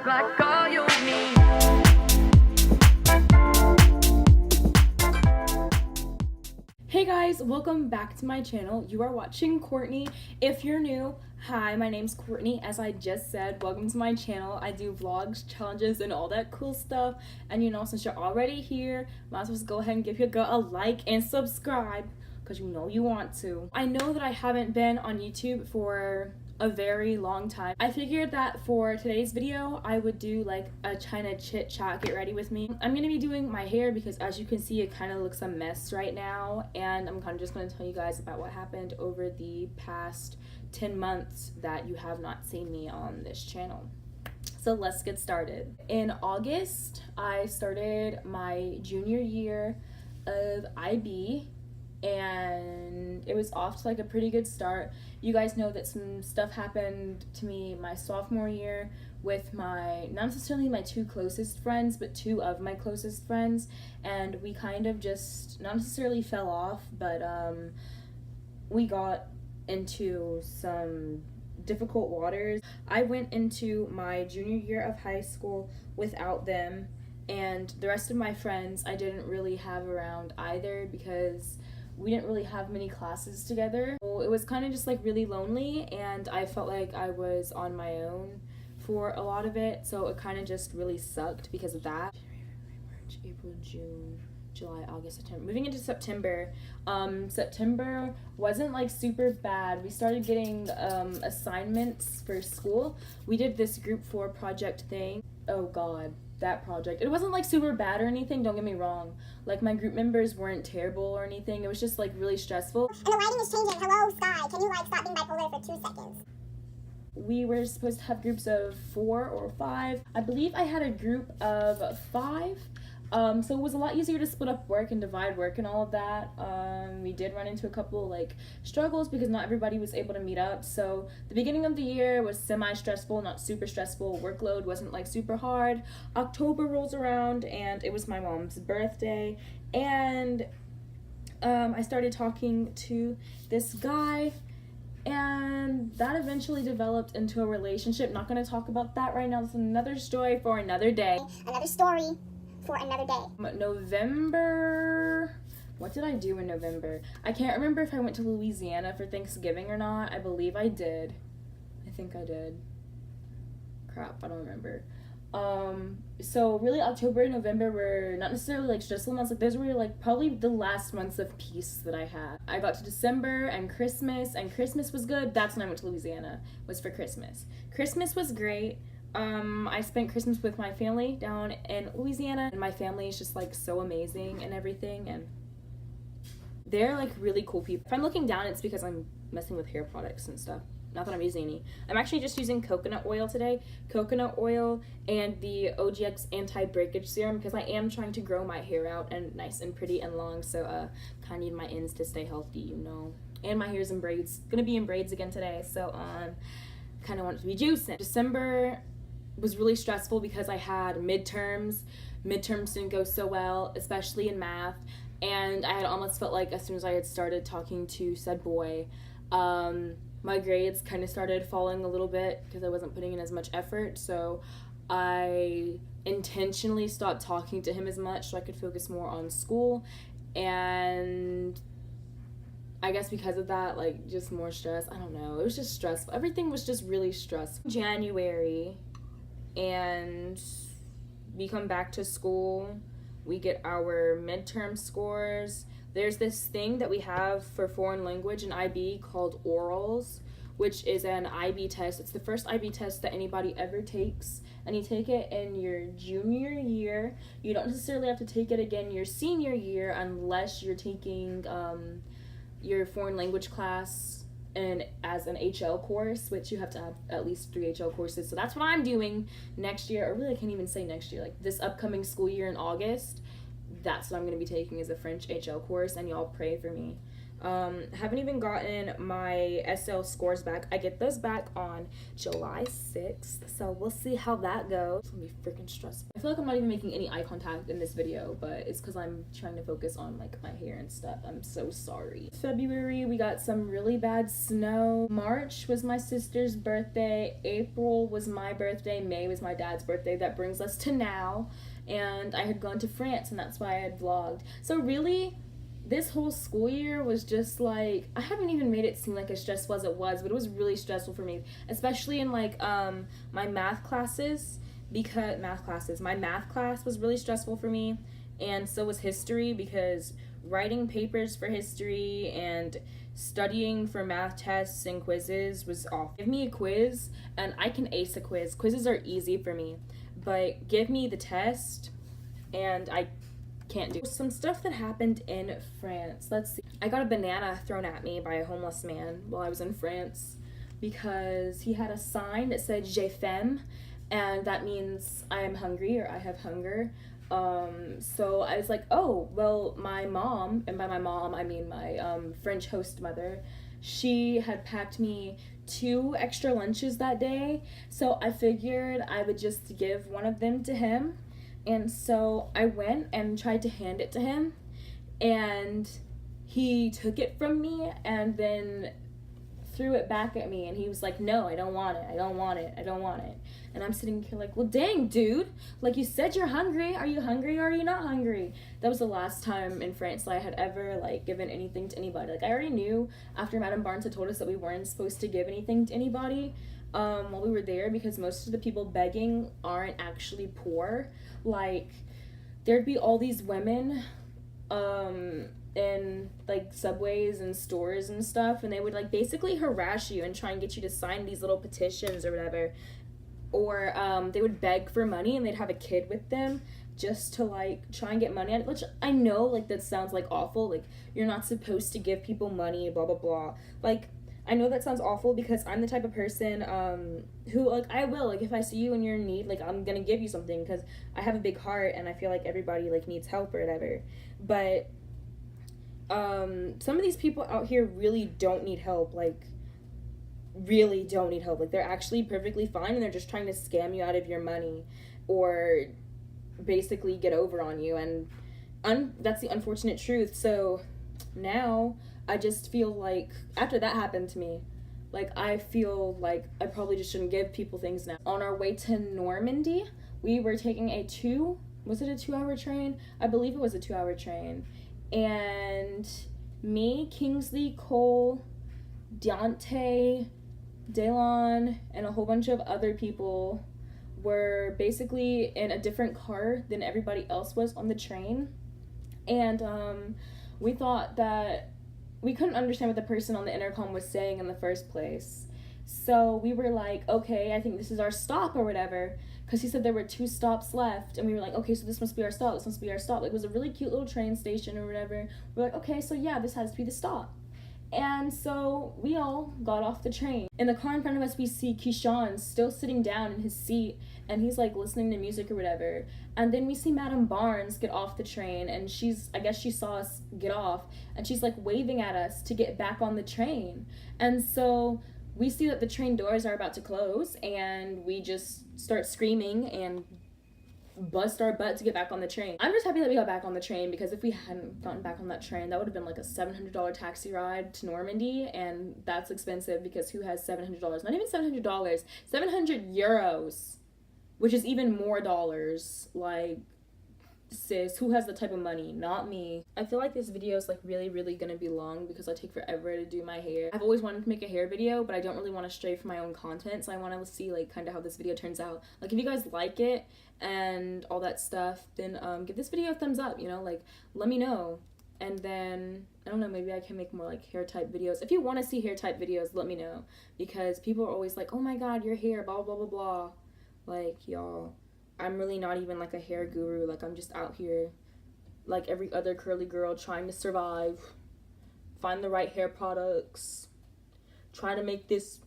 look like all you need. Hey guys, welcome back to my channel. You are watching Courtney. If you're new, hi, my name's Courtney. As I just said, welcome to my channel. I do vlogs, challenges, and all that cool stuff. And you know, since you're already here, might as well just go ahead and give your girl a like and subscribe, because you know you want to. I know that I haven't been on YouTube for a very long time. I figured that for today's video I would do like a China chit chat, get ready with me. I'm gonna be doing my hair because as you can see it kind of looks a mess right now, and I'm kind of just going to tell you guys about what happened over the past 10 months that you have not seen me on this channel. So let's get started. In August I started my junior year of IB, and it was off to like a pretty good start. You guys know that some stuff happened to me my sophomore year with my, not necessarily my two closest friends, but two of my closest friends, and we kind of just not necessarily fell off, but we got into some difficult waters. I went into my junior year of high school without them, and the rest of my friends I didn't really have around either because we didn't really have many classes together. So it was kind of just like really lonely, and I felt like I was on my own for a lot of it, so it kind of just really sucked because of that. March, April, June, July, August, September. Moving into September, September wasn't like super bad. We started getting assignments for school. We did this group 4 project thing. Oh god, that project. It wasn't like super bad or anything, don't get me wrong. Like my group members weren't terrible or anything. It was just like really stressful. And the lighting is changing. Hello, sky. Can you like stop being bipolar for 2 seconds? We were supposed to have groups of 4 or 5. I believe I had a group of 5. So it was a lot easier to split up work and divide work and all of that. We did run into a couple like struggles because not everybody was able to meet up. So the beginning of the year was semi-stressful, not super stressful. Workload wasn't like super hard. October rolls around and it was my mom's birthday, and I started talking to this guy, and that eventually developed into a relationship. Not going to talk about that right now. It's another story for another day. Another story for another day. November, what did I do in November? I can't remember if I went to Louisiana for Thanksgiving or not. I believe I did. I think I did. Crap, I don't remember. So really October and November were not necessarily like stressful months. Like those were like probably the last months of peace that I had. I got to December and Christmas was good. That's when I went to Louisiana, was for Christmas. Christmas was great. I spent Christmas with my family down in Louisiana, and my family is just like so amazing and everything, and they're like really cool people. If I'm looking down, it's because I'm messing with hair products and stuff. Not that I'm using any. I'm actually just using coconut oil today. Coconut oil and the OGX anti-breakage serum, because I am trying to grow my hair out and nice and pretty and long, so kind of need my ends to stay healthy, you know. And my hair's in braids. Gonna be in braids again today, so kind of want it to be juicing. December was really stressful because I had midterms. Midterms didn't go so well, especially in math, and I had almost felt like as soon as I had started talking to said boy, my grades kind of started falling a little bit because I wasn't putting in as much effort, so I intentionally stopped talking to him as much so I could focus more on school, and I guess because of that, like, just more stress. I don't know, it was just stressful. Everything was just really stressful. January, and we come back to school, we get our midterm scores. There's this thing that we have for foreign language in IB called orals, which is an IB test. It's the first IB test that anybody ever takes, and you take it in your junior year. You don't necessarily have to take it again your senior year unless you're taking your foreign language class and as an HL course, which you have to have at least 3 HL courses. So that's what I'm doing next year, or really I can't even say next year, like this upcoming school year in August. That's what I'm going to be taking, is a French HL course, and y'all pray for me. Haven't even gotten my SL scores back. I get those back on July 6th, so we'll see how that goes. It's gonna be freaking stressful. I feel like I'm not even making any eye contact in this video, but it's because I'm trying to focus on like my hair and stuff. I'm so sorry. February, we got some really bad snow. March was my sister's birthday. April was my birthday. May was my dad's birthday. That brings us to now. And I had gone to France, and that's why I had vlogged. So really, this whole school year was just like, I haven't even made it seem like as stressful as it was, but it was really stressful for me, especially in like my math classes, because my math class was really stressful for me, and so was history, because writing papers for history and studying for math tests and quizzes was awful. Give me a quiz and I can ace a quiz. Quizzes are easy for me, but give me the test and I can't do. Some stuff that happened in France. Let's see. I got a banana thrown at me by a homeless man while I was in France because he had a sign that said "J'ai faim," and that means I am hungry or I have hunger. So I was like, oh, well, my mom, and by my mom I mean my French host mother, she had packed me 2 extra lunches that day, so I figured I would just give one of them to him. And so I went and tried to hand it to him, and he took it from me and then threw it back at me, and he was like, no, I don't want it, I don't want it, I don't want it. And I'm sitting here like, well, dang, dude, like, you said you're hungry. Are you hungry or are you not hungry? That was the last time in France that I had ever like given anything to anybody. Like, I already knew after Madame Barnes had told us that we weren't supposed to give anything to anybody while we were there, because most of the people begging aren't actually poor. Like, there'd be all these women in like subways and stores and stuff, and they would like basically harass you and try and get you to sign these little petitions or whatever, or they would beg for money and they'd have a kid with them just to like try and get money out of it, which I know like that sounds like awful, like you're not supposed to give people money, blah blah blah. Like, I know that sounds awful because I'm the type of person who, like, I will, like, if I see you and you're in need, like, I'm gonna give you something because I have a big heart and I feel like everybody, like, needs help or whatever. But some of these people out here really don't need help, like, really don't need help. Like, they're actually perfectly fine and they're just trying to scam you out of your money or basically get over on you, and that's the unfortunate truth. So now I just feel like after that happened to me, like, I feel like I probably just shouldn't give people things now. On our way to Normandy, we were taking was it a 2-hour train? I believe it was a 2-hour train. And me, Kingsley, Cole, Deontay, Daylon, and a whole bunch of other people were basically in a different car than everybody else was on the train. And we thought that we couldn't understand what the person on the intercom was saying in the first place. So we were like, okay, I think this is our stop or whatever, because he said there were 2 stops left, and we were like, okay, so this must be our stop, this must be our stop. Like, it was a really cute little train station or whatever. We're like, okay, so yeah, this has to be the stop. And so we all got off the train. In the car in front of us, we see Keyshawn still sitting down in his seat, and he's like listening to music or whatever. And then we see Madame Barnes get off the train, and I guess she saw us get off, and she's like waving at us to get back on the train. And so we see that the train doors are about to close, and we just start screaming and bust our butt to get back on the train. I'm just happy that we got back on the train, because if we hadn't gotten back on that train, that would have been like a $700 taxi ride to Normandy, and that's expensive because who has $700? Not even $700, 700 euros, which is even more dollars. Like, sis, who has the type of money? Not me. I feel like this video is like really gonna be long because I take forever to do my hair. I've always wanted to make a hair video, but I don't really want to stray from my own content, so I want to see like kind of how this video turns out. Like, if you guys like it and all that stuff, then give this video a thumbs up, you know, like, let me know. And then I don't know, maybe I can make more like hair type videos. If you want to see hair type videos, let me know, because people are always like, oh my god, your hair, blah blah blah blah. Like, y'all, I'm really not even like a hair guru. Like, I'm just out here like every other curly girl trying to survive, find the right hair products, trying to make this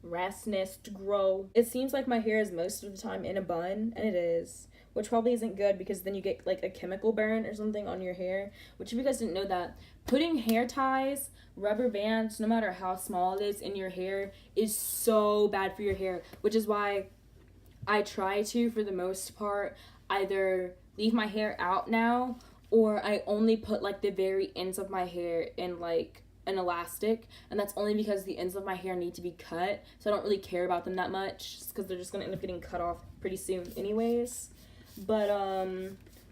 rat's nest grow. It seems like my hair is most of the time in a bun, and it is, which probably isn't good because then you get like a chemical burn or something on your hair, which if you guys didn't know that, putting hair ties, rubber bands, no matter how small it is in your hair is so bad for your hair, which is why I try to, for the most part, either leave my hair out now or I only put like the very ends of my hair in like an elastic, and that's only because the ends of my hair need to be cut, so I don't really care about them that much because they're just gonna end up getting cut off pretty soon anyways. But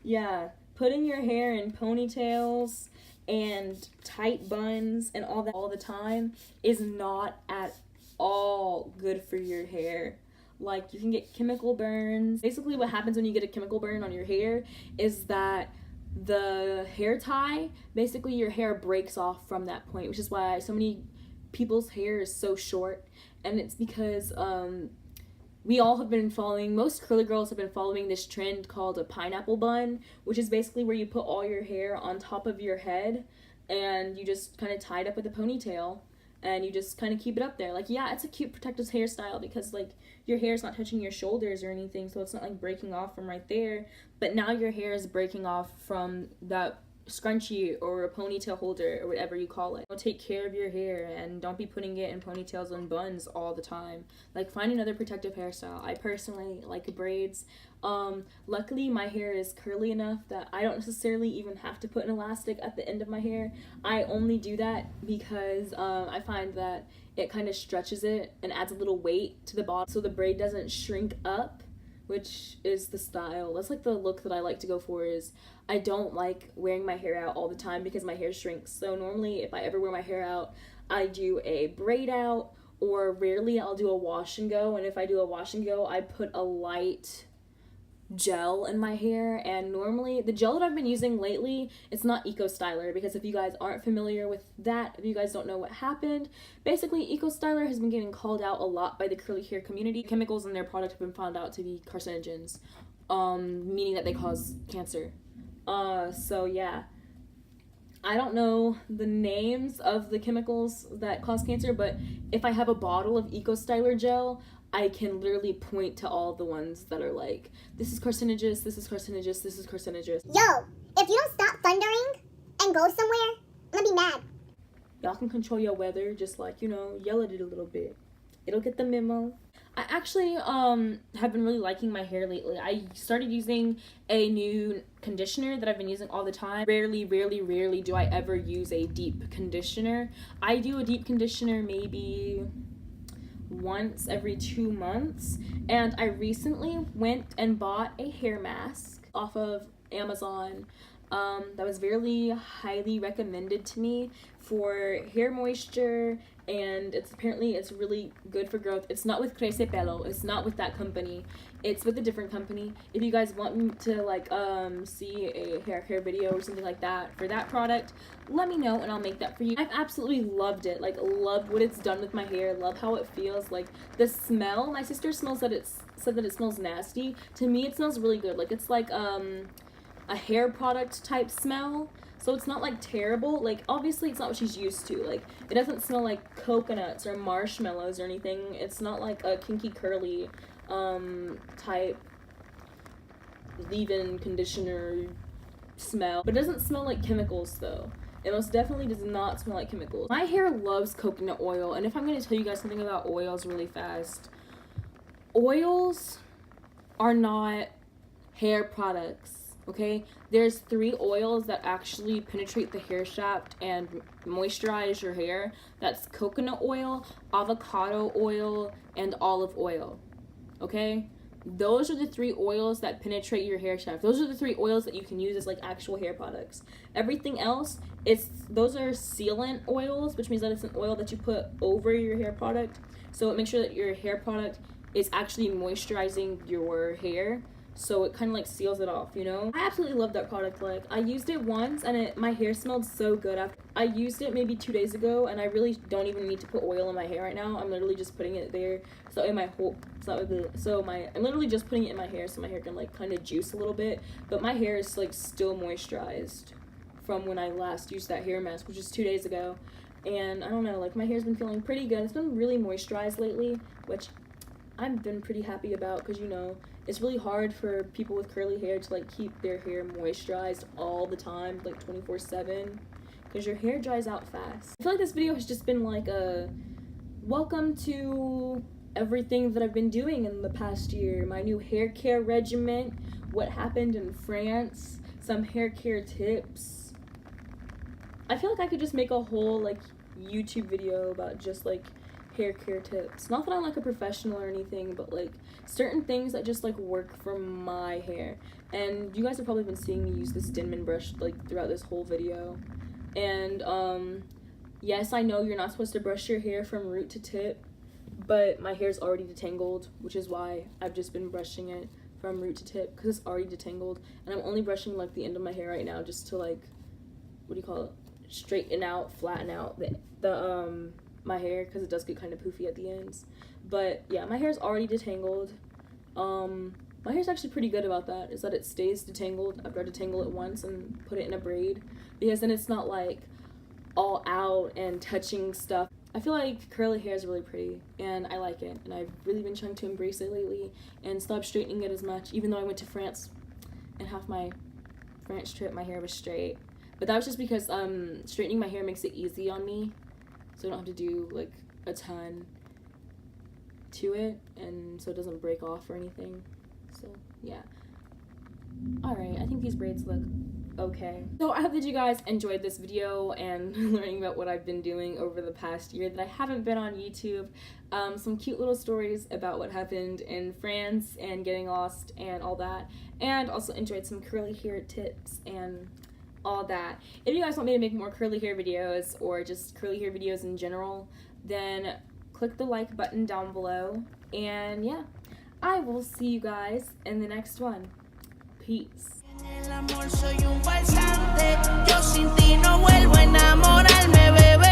yeah, putting your hair in ponytails and tight buns and all that all the time is not at all good for your hair. Like, you can get chemical burns. Basically what happens when you get a chemical burn on your hair is that the hair tie, basically your hair breaks off from that point, which is why so many people's hair is so short. And it's because we all have been following, most curly girls have been following this trend called a pineapple bun, which is basically where you put all your hair on top of your head and you just kind of tie it up with a ponytail and you just kind of keep it up there. Like, yeah, it's a cute protective hairstyle because like your hair is not touching your shoulders or anything, so it's not like breaking off from right there, but now your hair is breaking off from that scrunchie or a ponytail holder or whatever you call it. Take care of your hair and don't be putting it in ponytails and buns all the time. Like, find another protective hairstyle. I personally like braids. Luckily my hair is curly enough that I don't necessarily even have to put an elastic at the end of my hair. I only do that because I find that it kind of stretches it and adds a little weight to the bottom so the braid doesn't shrink up, which is the style. That's like the look that I like to go for. Is I don't like wearing my hair out all the time because my hair shrinks. So normally if I ever wear my hair out, I do a braid out, or rarely I'll do a wash and go. And if I do a wash and go, I put a light gel in my hair. And normally the gel that I've been using lately, it's not Eco Styler, because if you guys aren't familiar with that, if you guys don't know what happened, basically Eco Styler has been getting called out a lot by the curly hair community. Chemicals in their product have been found out to be carcinogens, meaning that they cause cancer. So yeah, I don't know the names of the chemicals that cause cancer, but if I have a bottle of Eco Styler gel, I can literally point to all the ones that are like, this is carcinogenous, this is carcinogenous, this is carcinogenous. Yo, if you don't stop thundering and go somewhere, I'm gonna be mad. Y'all can control your weather, just like, you know, yell at it a little bit. It'll get the memo. I actually have been really liking my hair lately. I started using a new conditioner that I've been using all the time. Rarely do I ever use a deep conditioner. I do a deep conditioner maybe once every 2 months, and I recently went and bought a hair mask off of Amazon that was very highly recommended to me for hair moisture, and it's really good for growth. It's not with Crece Pelo, it's not with that company, it's with a different company. If you guys want me to like see a hair care video or something like that for that product, let me know and I'll make that for you. I've absolutely loved it, like loved what it's done with my hair, love how it feels. Like the smell, my sister said that it smells nasty. To me it smells really good. Like it's like a hair product type smell. So it's not like terrible. Like obviously it's not what she's used to. Like it doesn't smell like coconuts or marshmallows or anything. It's not like a kinky curly type leave-in conditioner smell. But it doesn't smell like chemicals though. It most definitely does not smell like chemicals. My hair loves coconut oil, and if I'm going to tell you guys something about oils really fast, oils are not hair products. Okay, there's 3 oils that actually penetrate the hair shaft and moisturize your hair. That's coconut oil, avocado oil, and olive oil. Okay, those are the 3 oils that penetrate your hair shaft. Those are the 3 oils that you can use as like actual hair products. Everything else, those are sealant oils, which means that it's an oil that you put over your hair product, so it makes sure that your hair product is actually moisturizing your hair. So it kind of like seals it off, you know? I absolutely love that product. Like, I used it once and my hair smelled so good after. I used it maybe 2 days ago, and I really don't even need to put oil in my hair right now. I'm literally just putting it there. So I'm literally just putting it in my hair so my hair can like kind of juice a little bit. But my hair is like still moisturized from when I last used that hair mask, which is 2 days ago. And I don't know, like my hair's been feeling pretty good. It's been really moisturized lately, which I've been pretty happy about, because, you know, it's really hard for people with curly hair to, like, keep their hair moisturized all the time, like, 24/7, because your hair dries out fast. I feel like this video has just been, like, a welcome to everything that I've been doing in the past year. My new hair care regimen, what happened in France, some hair care tips. I feel like I could just make a whole, like, YouTube video about just, like, hair care tips. Not that I'm like a professional or anything, but like certain things that just like work for my hair. And you guys have probably been seeing me use this Denman brush like throughout this whole video. And yes, I know you're not supposed to brush your hair from root to tip, but my hair's already detangled, which is why I've just been brushing it from root to tip, because it's already detangled. And I'm only brushing like the end of my hair right now just to like, what do you call it, straighten out, flatten out the my hair, because it does get kind of poofy at the ends. But yeah, my hair's already detangled. My hair's actually pretty good about that, is that it stays detangled after I detangle it once and put it in a braid, because then it's not like all out and touching stuff. I feel like curly hair is really pretty and I like it, and I've really been trying to embrace it lately and stop straightening it as much, even though I went to France and half my France trip my hair was straight. But that was just because straightening my hair makes it easy on me, so I don't have to do like a ton to it, and so it doesn't break off or anything. So yeah. Alright, I think these braids look okay. So I hope that you guys enjoyed this video and learning about what I've been doing over the past year that I haven't been on YouTube. Some cute little stories about what happened in France and getting lost and all that, and also enjoyed some curly hair tips and all that. If you guys want me to make more curly hair videos or just curly hair videos in general, then click the like button down below, and yeah, I will see you guys in the next one. Peace. En el amor soy un farsante, yo sin ti no vuelvo a enamorarme, bebé.